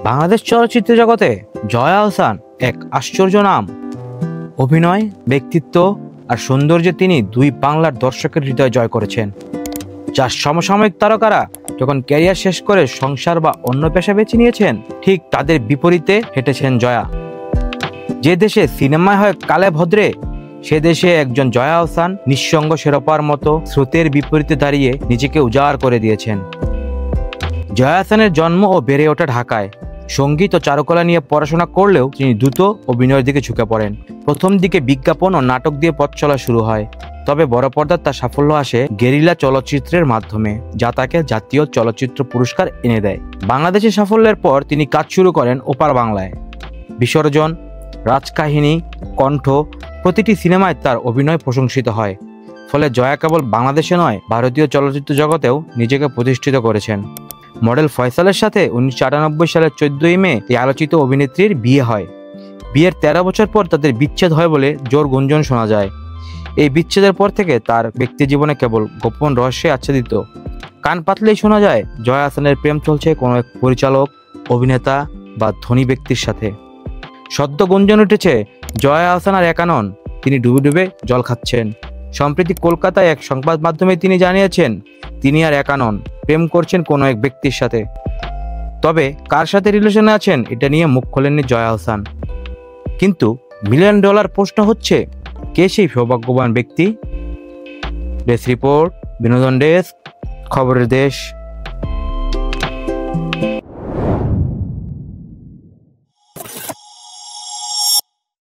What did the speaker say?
বাংলাদেশ চলচ্চিত্র জগতে জয়া আহসান এক আশ্চর্য নাম। অভিনয়, ব্যক্তিত্ব আর সৌন্দর্যে তিনি দুই বাংলার দর্শকের হৃদয় জয় করেছেন। যার সমসাময়িক তারকারা যখন ক্যারিয়ার শেষ করে সংসার বা অন্য পেশা বেছে নিয়েছেন, ঠিক তাদের বিপরীতে হেঁটেছেন জয়া। যে দেশে সিনেমায় হয় কালে ভদ্রে, সে দেশে একজন জয়া আহসান নিঃসঙ্গ শেরপার মতো স্রোতের বিপরীতে দাঁড়িয়ে নিজেকে উজাড় করে দিয়েছেন। জয়া আহসানের জন্ম ও বেড়ে ওঠা ঢাকায়। সঙ্গীত ও চারুকলা নিয়ে পড়াশোনা করলেও তিনি দ্রুত অভিনয়ের দিকে ঝুঁকে পড়েন। প্রথম দিকে বিজ্ঞাপন ও নাটক দিয়ে পথ চলা শুরু হয়, তবে বড় পর্দার তার সাফল্য আসে গেরিলা চলচ্চিত্রের মাধ্যমে, যা তাকে জাতীয় চলচ্চিত্র পুরস্কার এনে দেয়। বাংলাদেশের সাফল্যের পর তিনি কাজ শুরু করেন ওপার বাংলায়। বিসর্জন, রাজকাহিনী, কণ্ঠ প্রতিটি সিনেমায় তার অভিনয় প্রশংসিত হয়। ফলে জয়া কেবল বাংলাদেশে নয়, ভারতীয় চলচ্চিত্র জগতেও নিজেকে প্রতিষ্ঠিত করেছেন। মডেল ফয়সালের সাথে 1998 সালের 14ই মে এই আলোচিত অভিনেত্রীর বিয়ে হয়। বিয়ের 13 বছর পর তাদের বিচ্ছেদ হয় বলে জোর গুঞ্জন শোনা যায়। এই বিচ্ছেদের পর থেকে তার ব্যক্তি জীবনে কেবল গোপন রহস্যে আচ্ছাদিত। কান পাতলেই শোনা যায় জয়া আহসানের প্রেম চলছে কোনো এক পরিচালক, অভিনেতা বা ধনী ব্যক্তির সাথে। সদ্য গুঞ্জন উঠেছে জয়া আহসান আর একা নন, তিনি ডুবে ডুবে জল খাচ্ছেন। সম্প্রতি কলকাতায় এক সংবাদ মাধ্যমে তিনি জানিয়েছেন তিনি আর একা নন, প্রেম করছেন কোনো এক ব্যক্তির সাথে। তবে কার সাথে রিলেশনে আছেন এটা নিয়ে মুখ খোলেননি জয়া আহসান। কিন্তু $1 মিলিয়ন প্রশ্ন হচ্ছে, কে সেই সৌভাগ্যবান ব্যক্তি? ডেস্ক রিপোর্ট, বিনোদন ডেস্ক, খবরের দেশ।